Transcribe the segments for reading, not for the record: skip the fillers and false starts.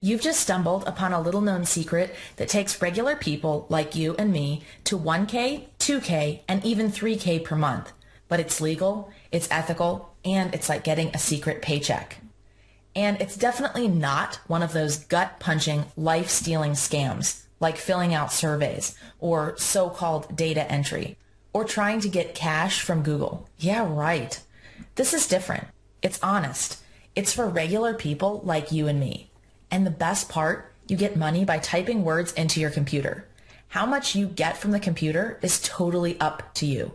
You've just stumbled upon a little-known secret that takes regular people like you and me to 1K, 2K, and even 3K per month. But it's legal, it's ethical, and it's like getting a secret paycheck. And it's definitely not one of those gut-punching, life-stealing scams like filling out surveys or so-called data entry or trying to get cash from Google. Yeah, right. This is different. It's honest. It's for regular people like you and me. And the best part, you get money by typing words into your computer. How much you get from the computer is totally up to you.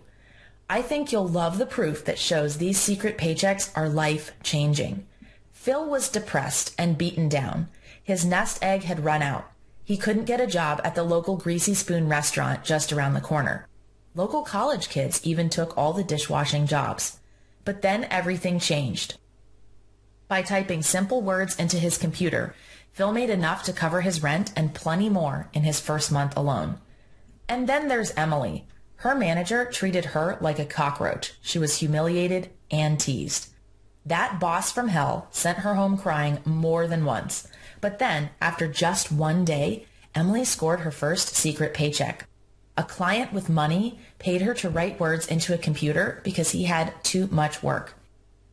I think you'll love the proof that shows these secret paychecks are life-changing. Phil was depressed and beaten down. His nest egg had run out. He couldn't get a job at the local Greasy Spoon restaurant just around the corner. Local college kids even took all the dishwashing jobs. But then everything changed. By typing simple words into his computer, Phil made enough to cover his rent and plenty more in his first month alone. And then there's Emily. Her manager treated her like a cockroach. She was humiliated and teased. That boss from hell sent her home crying more than once. But then, after just one day, Emily scored her first secret paycheck. A client with money paid her to write words into a computer because he had too much work.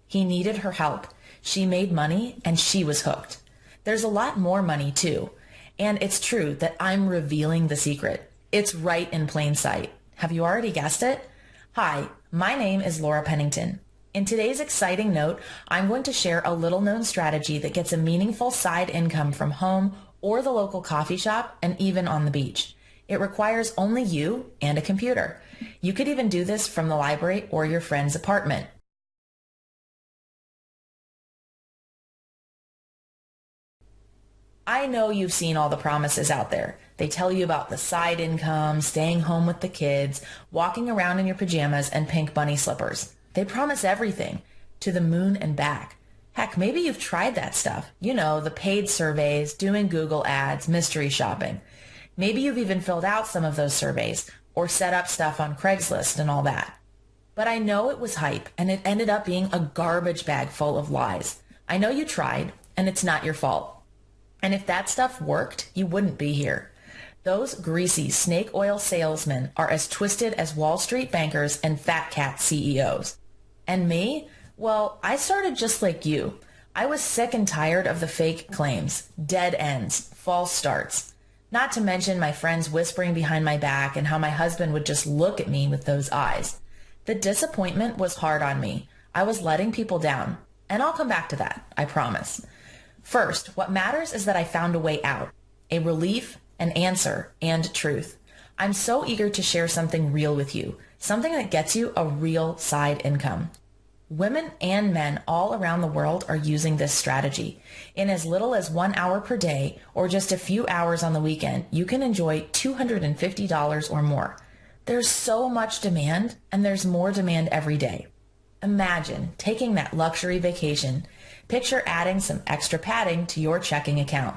He needed her help. She made money and she was hooked. There's a lot more money too. And it's true that I'm revealing the secret. It's right in plain sight. Have you already guessed it? Hi, my name is Laura Pennington. In today's exciting note, I'm going to share a little-known strategy that gets a meaningful side income from home or the local coffee shop and even on the beach. It requires only you and a computer. You could even do this from the library or your friend's apartment. I know you've seen all the promises out there. They tell you about the side income, staying home with the kids, walking around in your pajamas and pink bunny slippers. They promise everything, to the moon and back. Heck, maybe you've tried that stuff. You know, the paid surveys, doing Google ads, mystery shopping. Maybe you've even filled out some of those surveys or set up stuff on Craigslist and all that. But I know it was hype and it ended up being a garbage bag full of lies. I know you tried and it's not your fault. And if that stuff worked, you wouldn't be here. Those greasy snake oil salesmen are as twisted as Wall Street bankers and fat cat CEOs. And me? Well, I started just like you. I was sick and tired of the fake claims, dead ends, false starts. Not to mention my friends whispering behind my back and how my husband would just look at me with those eyes. The disappointment was hard on me. I was letting people down. And I'll come back to that, I promise. First, what matters is that I found a way out, a relief, an answer, and truth. I'm so eager to share something real with you, something that gets you a real side income. Women and men all around the world are using this strategy. In as little as 1 hour per day or just a few hours on the weekend, you can enjoy $250 or more. There's so much demand, and there's more demand every day. Imagine taking that luxury vacation. Picture adding some extra padding to your checking account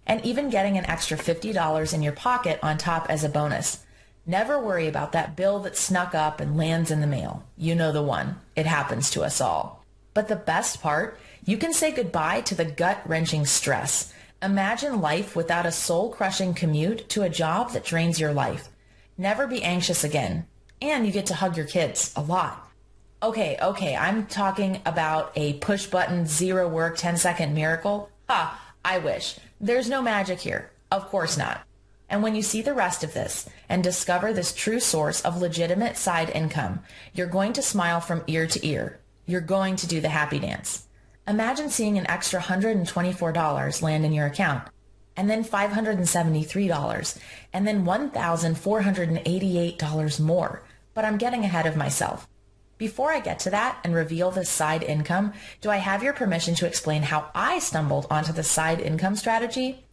and even getting an extra $50 in your pocket on top as a bonus. Never worry about that bill that snuck up and lands in the mail. You know the one. It happens to us all. But the best part, you can say goodbye to the gut-wrenching stress. Imagine life without a soul-crushing commute to a job that drains your life. Never be anxious again. And you get to hug your kids a lot. Okay, I'm talking about a push-button, zero-work, 10-second miracle. I wish. There's no magic here. Of course not. And when you see the rest of this and discover this true source of legitimate side income, you're going to smile from ear to ear. You're going to do the happy dance. Imagine seeing an extra $124 land in your account, and then $573, and then $1,488 more. But I'm getting ahead of myself. Before I get to that and reveal this side income, do I have your permission to explain how I stumbled onto the side income strategy?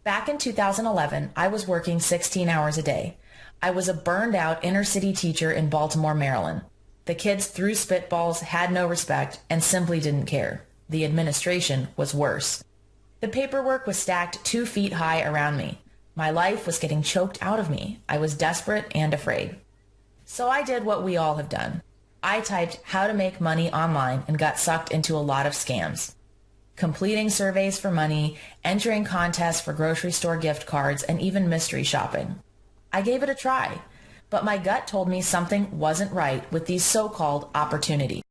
Back in 2011, I was working 16 hours a day. I was a burned out inner city teacher in Baltimore, Maryland. The kids threw spitballs, had no respect, and simply didn't care. The administration was worse. The paperwork was stacked 2 feet high around me. My life was getting choked out of me. I was desperate and afraid. So I did what we all have done. I typed how to make money online and got sucked into a lot of scams. completing surveys for money, entering contests for grocery store gift cards, and even mystery shopping. I gave it a try, but my gut told me something wasn't right with these so-called opportunities.